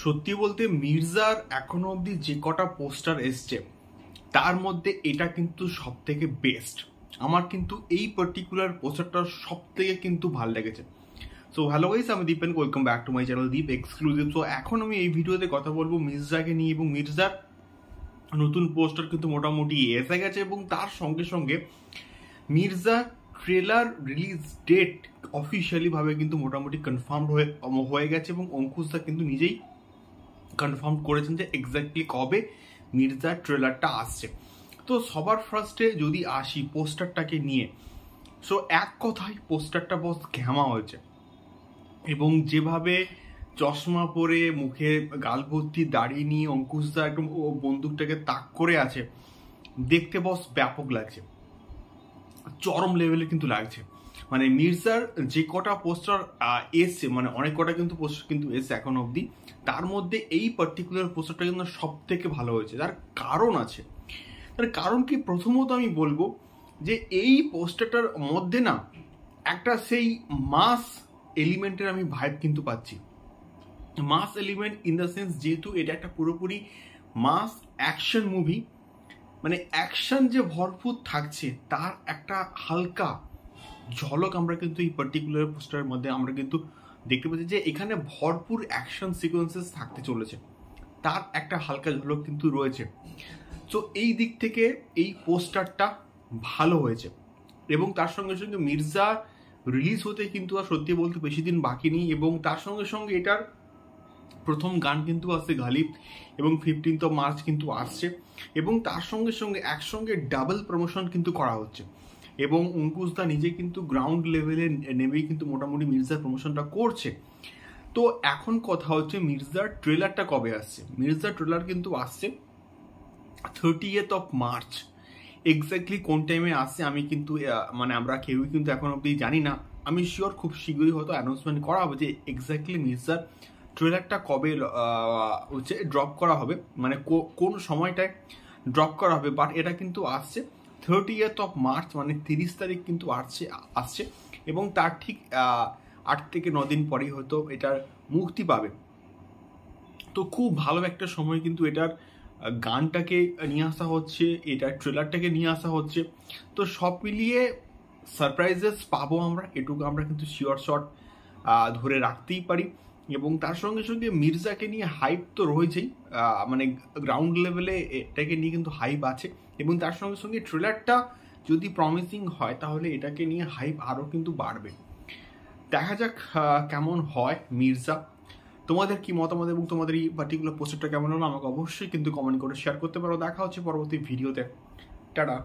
সত্যি বলতে মির্জার এখনো অবধি যে কটা পোস্টার এসছে তার মধ্যে এটা কিন্তু সব থেকে বেস্ট। আমার কিন্তু এই পার্টিকুলার পোস্টারটা সব থেকে কিন্তু ভালো লেগেছে। সো হ্যালো গাইস, আমি Deep and welcome back to my channel Deep exclusive. So এখন আমি এই ভিডিওতে কথা বলবো মির্জাকে নিয়ে, এবং মির্জার নতুন পোস্টার কিন্তু মোটামুটি এসে গেছে, এবং তার সঙ্গে সঙ্গে Mirza trailer release date officially ভাবে কিন্তু মোটামুটি কনফার্ম হয়ে গেছে, এবং অঙ্কুশদা কিন্তু নিজেই কনফার্ম করেছেন যে এক্স্যাক্টলি কবে মির্জার ট্রেলারটা আসছে। তো সবার ফার্স্টে যদি আসি পোস্টারটাকে নিয়ে, সো এক কথায় পোস্টারটা বস ঘ্যামা হয়েছে, এবং যেভাবে চশমা পরে মুখে গাল ভর্তি দাড়ি নিয়ে অঙ্কুশদা একদম ও বন্দুকটাকে তাক করে আছে, দেখতে বস ব্যাপক লাগছে, চরম লেভেলে কিন্তু লাগছে। মানে মির্জার যে কটা পোস্টার এসছে, মানে অনেক কটা কিন্তু পোস্টার কিন্তু এসছে এখন অবধি, তার মধ্যে এই পার্টিকুলার পোস্টারটা কিন্তু সব থেকে ভালো হয়েছে। তার কারণ আছে। তার কারণ কি, প্রথমত আমি বলবো যে এই পোস্টারটার মধ্যে না একটা সেই মাস এলিমেন্টের আমি ভাইব কিন্তু পাচ্ছি। মাস এলিমেন্ট ইন দ্য সেন্স, যেহেতু এটা একটা পুরোপুরি মাস অ্যাকশন মুভি, মানে অ্যাকশন যে ভরপুর থাকছে তার একটা হালকা ঝলক আমরা কিন্তু এই পার্টিকুলার পোস্টারের মধ্যে আমরা কিন্তু দেখতে পাচ্ছি, যে এখানে ভরপুর অ্যাকশন সিকোয়েন্সেস থাকতে চলেছে, তার একটা হালকা ঝলক কিন্তু রয়েছে। তো এই দিক থেকে এই পোস্টারটা ভালো হয়েছে, এবং তার সঙ্গে সঙ্গে মির্জা রিলিজ হতে কিন্তু আর সত্যি বলতে বেশি দিন বাকি নেই, এবং তার সঙ্গে সঙ্গে এটার প্রথম গান কিন্তু আসছে গালিব, এবং 15th মার্চ কিন্তু আসছে, এবং তার সঙ্গে সঙ্গে একসঙ্গে ডাবল প্রমোশন কিন্তু করা হচ্ছে, এবং অঙ্কুশদা নিজে কিন্তু গ্রাউন্ড লেভেলে নেমেই কিন্তু মোটামুটি মির্জার প্রমোশনটা করছে। তো এখন কথা হচ্ছে মির্জার ট্রেলারটা কবে আসছে। মির্জার ট্রেলার কিন্তু আসছে 30th মার্চ। এক্স্যাক্টলি কোন টাইমে আসছে আমি কিন্তু মানে আমরা কেউই কিন্তু এখন অব্দি জানি না। আমি শিওর খুব শীঘ্রই হয়তো অ্যানাউন্সমেন্ট করা হবে যে এক্স্যাক্টলি মির্জার ট্রেলারটা কবে হচ্ছে ড্রপ করা হবে, মানে কোন সময়টায় ড্রপ করা হবে। বাট এটা কিন্তু আসছে 30th মার্চ, মানে 30 তারিখ কিন্তু আসছে, এবং তার ঠিক 8 থেকে 9 দিন পরেই হয়তো এটার মুক্তি পাবে। তো খুব ভালো একটা সময় কিন্তু এটার গানটাকে নিয়ে আসা হচ্ছে, এটার ট্রেলারটাকে নিয়ে আসা হচ্ছে। তো সব মিলিয়ে সারপ্রাইজেস পাবো আমরা, এটুকু আমরা কিন্তু শিওর শট ধরে রাখতেই পারি। এবং তার সঙ্গে সঙ্গে মির্জাকে নিয়ে হাইপ তো রয়েছেই, মানে গ্রাউন্ড লেভেলে এটাকে নিয়ে কিন্তু হাইপ আছে, এবং তার সঙ্গে সঙ্গে ট্রেলারটা যদি প্রমিসিং হয় তাহলে এটাকে নিয়ে হাইপ আরও কিন্তু বাড়বে। দেখা যাক কেমন হয় মির্জা। তোমাদের কি মতামত এবং তোমাদের এই পার্টিকুলার পোস্টারটা কেমন হলো আমাকে অবশ্যই কিন্তু কমেন্ট করে শেয়ার করতে পারো। দেখা হচ্ছে পরবর্তী ভিডিওতে। টাটা।